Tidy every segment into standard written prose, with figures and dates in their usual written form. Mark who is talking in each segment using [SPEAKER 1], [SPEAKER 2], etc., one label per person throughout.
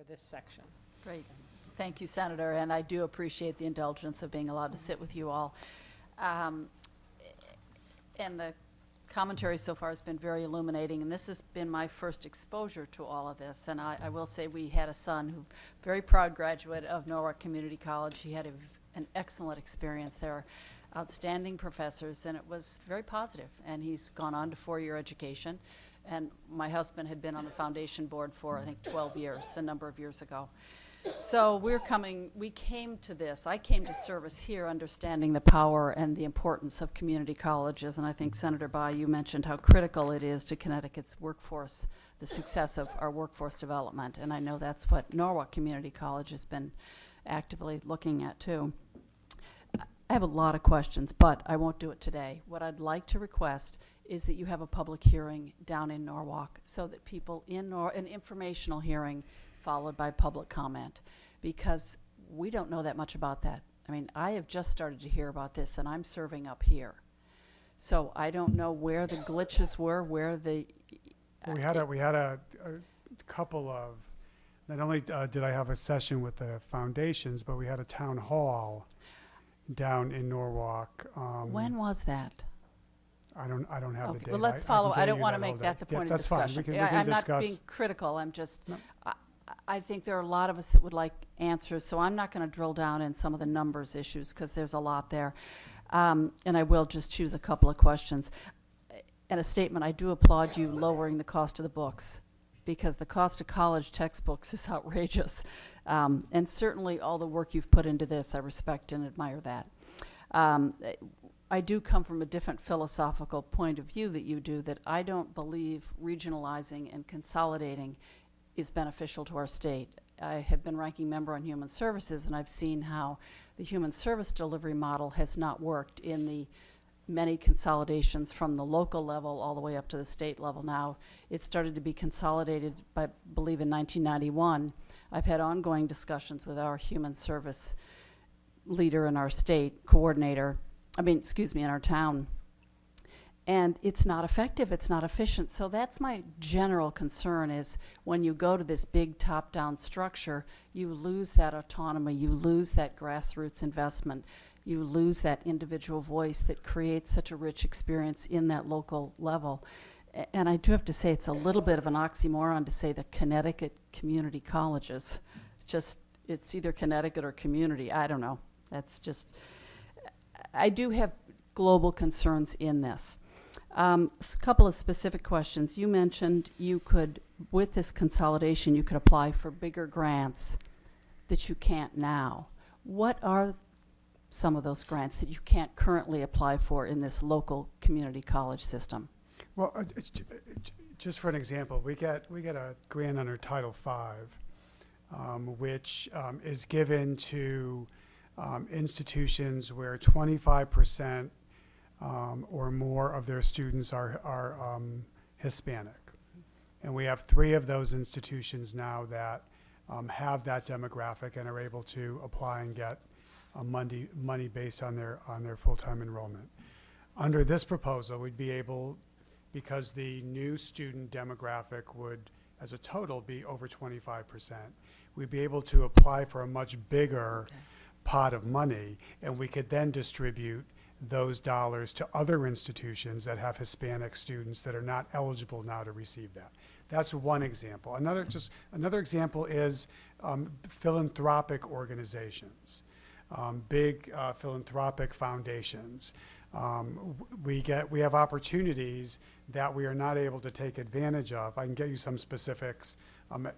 [SPEAKER 1] for this section.
[SPEAKER 2] Great. Thank you, Senator, and I do appreciate the indulgence of being allowed to sit with you all. And the commentary so far has been very illuminating, and this has been my first exposure to all of this. And I will say we had a son who, very proud graduate of Norwalk Community College. He had an excellent experience there, outstanding professors, and it was very positive. And he's gone on to 4-year education. And my husband had been on the foundation board for, I think, 12 years, a number of years ago. So I came to service here understanding the power and the importance of community colleges, and I think Senator Bayh, you mentioned how critical it is to Connecticut's workforce, the success of our workforce development, and I know that's what Norwalk Community College has been actively looking at too. I have a lot of questions, but I won't do it today. What I'd like to request is that you have a public hearing down in Norwalk so that people an informational hearing followed by public comment, because we don't know that much about that. I mean, I have just started to hear about this, and I'm serving up here. So I don't know where the glitches were, where the...
[SPEAKER 3] We had a couple of, not only did I have a session with the foundations, but we had a town hall down in Norwalk.
[SPEAKER 2] When was that?
[SPEAKER 3] I don't have
[SPEAKER 2] Okay,
[SPEAKER 3] the date.
[SPEAKER 2] well, let's follow. I don't want to
[SPEAKER 3] all
[SPEAKER 2] make that the point of
[SPEAKER 3] that's fine.
[SPEAKER 2] discussion.
[SPEAKER 3] We can
[SPEAKER 2] I'm
[SPEAKER 3] discuss.
[SPEAKER 2] not being critical. I'm just...
[SPEAKER 3] No.
[SPEAKER 2] I think there are a lot of us that would like answers, so I'm not going to drill down in some of the numbers issues because there's a lot there. And I will just choose a couple of questions. And a statement, I do applaud you lowering the cost of the books, because the cost of college textbooks is outrageous. And certainly all the work you've put into this, I respect and admire that. I do come from a different philosophical point of view that you do, that I don't believe regionalizing and consolidating is beneficial to our state. I have been ranking member on Human Services, and I've seen how the human service delivery model has not worked in the many consolidations from the local level all the way up to the state level now. It started to be consolidated, I believe, in 1991. I've had ongoing discussions with our human service leader in our state, coordinator, in our town. And it's not effective, it's not efficient. So that's my general concern, is when you go to this big top-down structure, you lose that autonomy, you lose that grassroots investment, you lose that individual voice that creates such a rich experience in that local level. And I do have to say, it's a little bit of an oxymoron to say the Connecticut community colleges. It's either Connecticut or community, I don't know. That's just, I do have global concerns in this. A couple of specific questions. You mentioned you could, with this consolidation, you could apply for bigger grants that you can't now. What are some of those grants that you can't currently apply for in this local community college system?
[SPEAKER 3] Well, just for an example, we get a grant under Title V, which is given to institutions where 25% or more of their students are Hispanic. And we have 3 of those institutions now that have that demographic and are able to apply and get money based on their full-time enrollment. Under this proposal, we'd be able, because the new student demographic would, as a total, be over 25%, we'd be able to apply for a much bigger pot of money, and we could then distribute those dollars to other institutions that have Hispanic students that are not eligible now to receive that. That's one example. Another example is philanthropic organizations, big philanthropic foundations. We have opportunities that we are not able to take advantage of. I can get you some specifics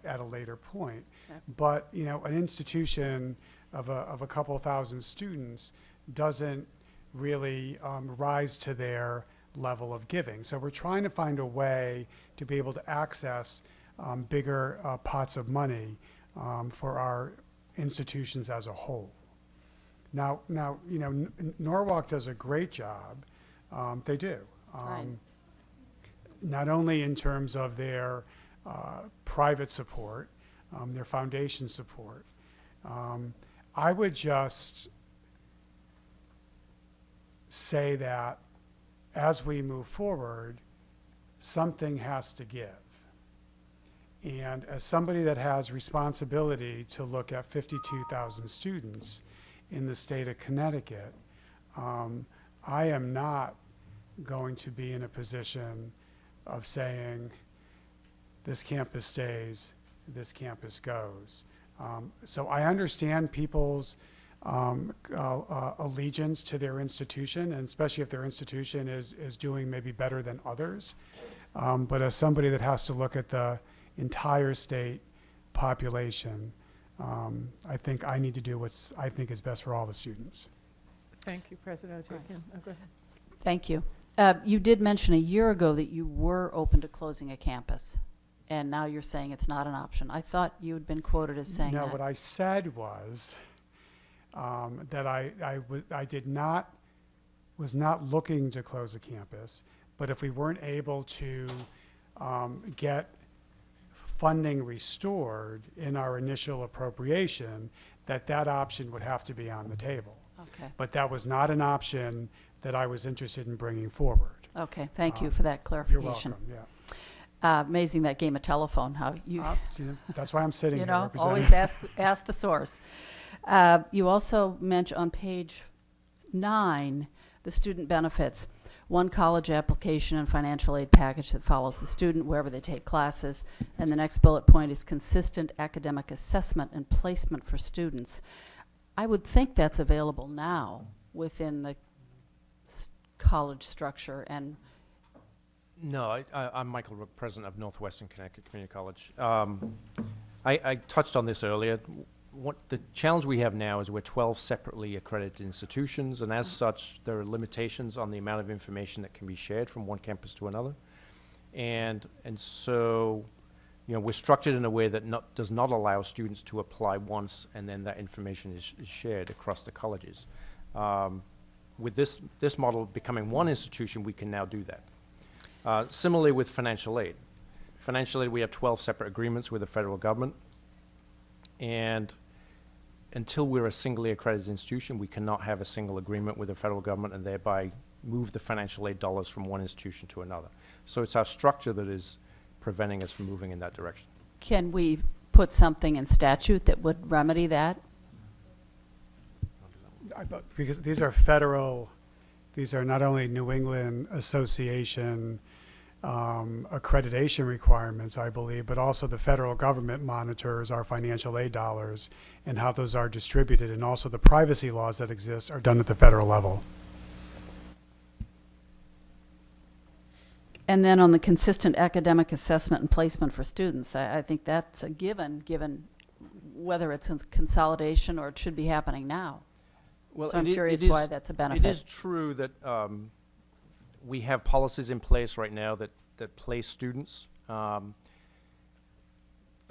[SPEAKER 3] at a later point. Okay. But an institution of a couple thousand students doesn't really rise to their level of giving. So we're trying to find a way to be able to access bigger pots of money for our institutions as a whole. Now, Norwalk does a great job. They do.
[SPEAKER 2] Right.
[SPEAKER 3] Not only in terms of their private support, their foundation support. I would just say that as we move forward, something has to give. And as somebody that has responsibility to look at 52,000 students in the state of Connecticut, I am not going to be in a position of saying this campus stays, this campus goes. So I understand people's allegiance to their institution, and especially if their institution is doing maybe better than others. But as somebody that has to look at the entire state population, I think I need to do what I think is best for all the students.
[SPEAKER 1] Thank you, President Okajian. Oh, go ahead.
[SPEAKER 2] Thank you. You did mention a year ago that you were open to closing a campus, and now you're saying it's not an option. I thought you had been quoted as saying
[SPEAKER 3] No,
[SPEAKER 2] that.
[SPEAKER 3] what I said was that I was not looking to close a campus, but if we weren't able to get funding restored in our initial appropriation, that option would have to be on the table.
[SPEAKER 2] Okay.
[SPEAKER 3] But that was not an option that I was interested in bringing forward.
[SPEAKER 2] Okay. Thank you for that
[SPEAKER 3] You're
[SPEAKER 2] clarification.
[SPEAKER 3] welcome, yeah.
[SPEAKER 2] Amazing that game of telephone, how you,
[SPEAKER 3] See, that's why I'm sitting
[SPEAKER 2] you
[SPEAKER 3] here
[SPEAKER 2] know,
[SPEAKER 3] representing.
[SPEAKER 2] always ask the source. You also mention on page 9, the student benefits. One college application and financial aid package that follows the student wherever they take classes. And the next bullet point is consistent academic assessment and placement for students. I would think that's available now within the college structure. And
[SPEAKER 4] No, I'm Michael Rook, president of Northwestern Connecticut Community College. I touched on this earlier. What the challenge we have now is we're 12 separately accredited institutions, and as such, there are limitations on the amount of information that can be shared from one campus to another. And so, you know, we're structured in a way that does not allow students to apply once and then that information is shared across the colleges. With this model becoming one institution, we can now do that. Similarly with financial aid. Financial aid, we have 12 separate agreements with the federal government. And until we're a singly accredited institution, we cannot have a single agreement with the federal government and thereby move the financial aid dollars from one institution to another. So it's our structure that is preventing us from moving in that direction.
[SPEAKER 2] can we put something in statute that would remedy that?
[SPEAKER 3] Because these are federal, these are not only New England Association accreditation requirements, I believe, but also the federal government monitors our financial aid dollars and how those are distributed, and also the privacy laws that exist are done at the federal level.
[SPEAKER 2] And then on the consistent academic assessment and placement for students, I think that's a given whether it's in consolidation or it should be happening now.
[SPEAKER 4] Well,
[SPEAKER 2] So I'm curious why that's a benefit.
[SPEAKER 4] It is true that we have policies in place right now that place students. But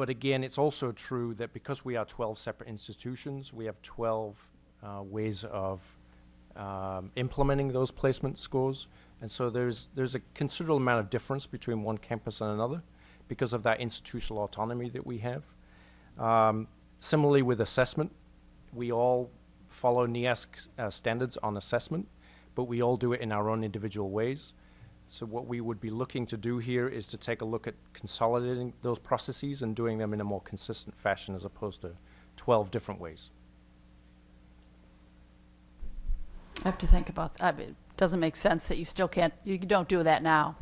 [SPEAKER 4] again, it's also true that because we are 12 separate institutions, we have 12 ways of implementing those placement scores. And so there's a considerable amount of difference between one campus and another because of that institutional autonomy that we have. Similarly with assessment, we all follow NEASC standards on assessment, but we all do it in our own individual ways. So what we would be looking to do here is to take a look at consolidating those processes and doing them in a more consistent fashion as opposed to 12 different ways.
[SPEAKER 2] I have to think about that. It doesn't make sense that you still can't, you don't do that now,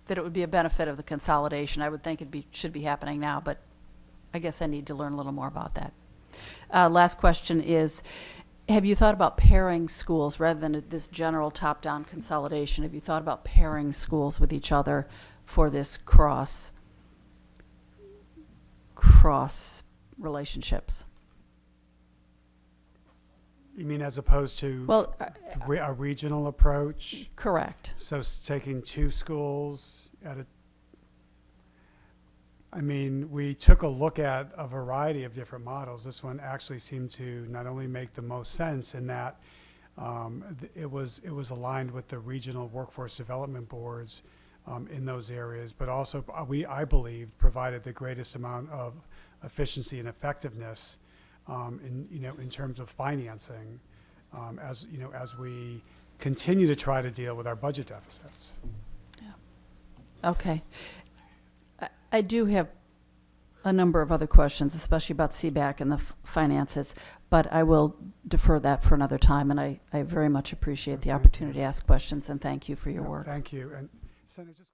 [SPEAKER 2] that it would be a benefit of the consolidation. I would think should be happening now, but I guess I need to learn a little more about that. Last question is, have you thought about pairing schools rather than this general top-down consolidation? Have you thought about pairing schools with each other for this cross relationships?
[SPEAKER 3] You mean as opposed to
[SPEAKER 2] Well,
[SPEAKER 3] a regional approach?
[SPEAKER 2] correct.
[SPEAKER 3] So taking 2 schools at a, I mean, we took a look at a variety of different models. This one actually seemed to not only make the most sense in that it was aligned with the regional workforce development boards in those areas, but also I believe provided the greatest amount of efficiency and effectiveness in terms of financing as we continue to try to deal with our budget deficits.
[SPEAKER 2] Okay. I do have a number of other questions, especially about CBAC and the finances, but I will defer that for another time, and I very much appreciate the
[SPEAKER 3] Thank you.
[SPEAKER 2] opportunity to ask questions, and thank you for your
[SPEAKER 3] No,
[SPEAKER 2] work.
[SPEAKER 3] Thank you. And Senator, just